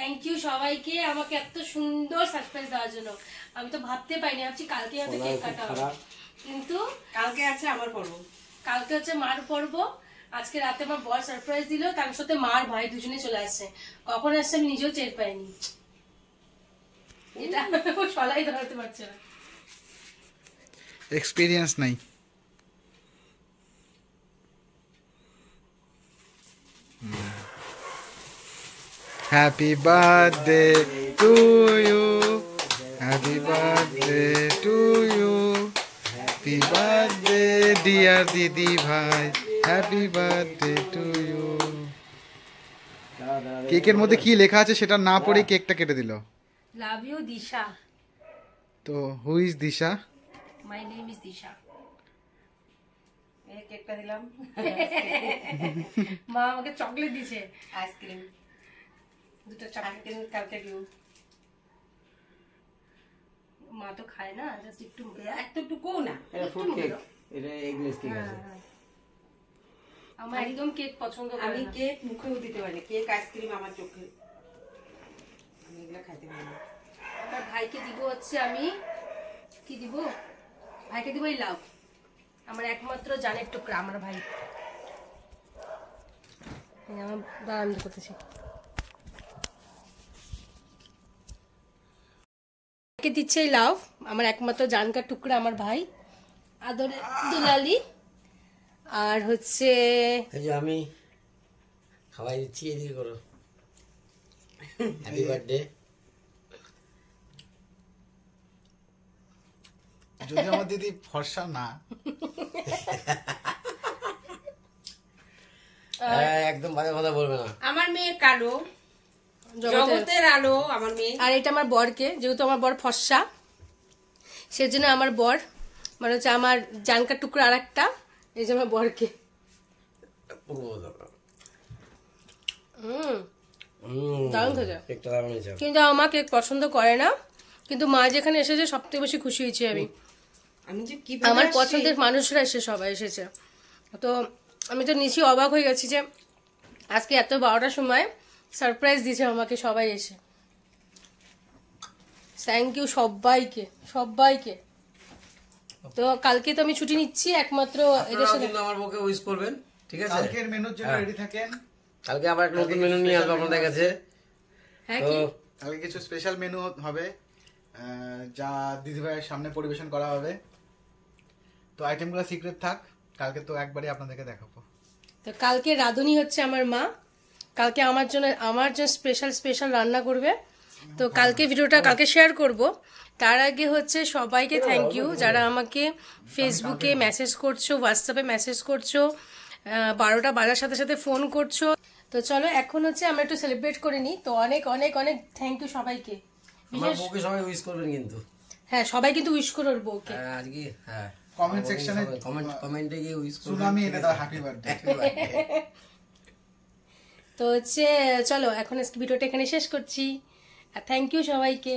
Thank you সবাইকে আমাকে এত সুন্দর সারপ্রাইজ দেওয়ার জন্য। আমি তো ভাবতে পারিনি, ভাবছি কালকে হয়তো কেক কাটা হবে, কিন্তু কালকে আছে আমার পর্ব, কালকে হচ্ছে মার পর্ব। আজকে রাতে আমার বর সারপ্রাইজ দিল, তার সাথে মার ভাই দুজনে চলে আসছে। কখন আসছে আমি নিজেও টের পাইনি, এটা সলাই ধরাতে পারছে না, এক্সপেরিয়েন্স নাই। Happy birthday to you, happy birthday to you, happy birthday dear দিদি ভাই, হ্যাপি বার্থডে টু ইউ। কেকের মধ্যে কি লেখা আছে সেটা না পড়ে কেকটা কেটে দিল। Love you Disha. তো who is Disha? My name is Disha. এই কেকটা দিলাম, মা আমাকে চকলেট দিছে, আইসক্রিম, দুটো চকলেট কালকে দিও। মা তো খায় না, জাস্ট একটু একটুকু না, এটা ফ্রুট কেক, এটা এগলেস কেক আছে। আমার একদম কেক পছন্দ করে আমি না। কেক মুখেও দিতে পারি না, কেক আইসক্রিম আমার চোখে, আমি এগুলো খাইতে পারি না। আমার ভাইকে দিব হচ্ছে, আমি কি দিব ভাইকে দিব এই লাভ, আমার একমাত্র জানের টুকরা আমার ভাই। আমার দাঁড়ান করতেছি, ভাইকে দিচ্ছে এই লাভ, আমার একমাত্র জানকার টুকরা আমার ভাই, আদরে দুলালি। আর হচ্ছে এই যে আমি খাওয়াই দিচ্ছি, এদিকে করো, হ্যাপি বার্থডে। যদি আমার দিদি ফর্সা না, একদম বাজে কথা বলবে না। আমার মেয়ে কালো, জগতের আলো আমার মেয়ে। আর এটা আমার বরকে, যেহেতু আমার বর ফর্সা, সেজন্য আমার বর মানে হচ্ছে আমার জানকার টুকরা আর একটা, এই যে আমার বরকে। দারুণ খেতে, একটা দারুণ হয়েছে। কিন্তু আমাকে পছন্দ করে না, কিন্তু মা যেখানে এসেছে সবথেকে বেশি খুশি হয়েছি আমি। আমি যে কি আমার পছন্দের মানুষরা এসে সবাই এসেছে, তো আমি তো নিচে অবাক হয়ে গেছি যে আজকে এত 12টার সময় সারপ্রাইজ দিয়েছে আমাকে সবাই এসে। থ্যাংক ইউ সবাইকে সবাইকে। তো কালকে তো আমি ছুটি নিচ্ছি, একমাত্র এদের সাথে কিন্তু আমার বউকে উইশ করবেন, ঠিক আছে? কালকের মেনুর জন্য রেডি থাকেন। কালকে আবার একটা নতুন মেনু নিয়ে আসবো আপনাদের কাছে। হ্যাঁ তো কি কালকে কিছু স্পেশাল মেনু হবে, যা দিদিভাইয়ের সামনে পরিবেশন করা হবে। তো আইটেমগুলো সিক্রেট থাক, কালকে তো একবারই আপনাদেরকে দেখাবো। তো কালকে রাধুনি হচ্ছে আমার মা, কালকে আমার জন্য স্পেশাল রান্না করবে। তো কালকে ভিডিওটা কালকে শেয়ার করব। তার আগে হচ্ছে সবাইকে থ্যাংক ইউ, যারা আমাকে ফেসবুকে মেসেজ করছো, হোয়াটসঅ্যাপে মেসেজ করছো, 12টা বাজার সাথে সাথে ফোন করছো। তো চলো এখন হচ্ছে আমরা একটু সেলিব্রেট করে নিই। তো অনেক অনেক অনেক থ্যাংক ইউ সবাইকে। আমার বউকে সবাই উইশ করবেন কিন্তু। হ্যাঁ সবাই কিন্তু উইশ করো ওর বউকে। আজকে হ্যাঁ কমেন্ট সেকশনে কমেন্টে গিয়ে উইশ করবেন। সুনামি এনে দাও, হ্যাপি বার্থডে। তো হচ্ছে চলো এখন ভিডিওটা এখানে শেষ করছি। থ্যাংক ইউ সবাইকে।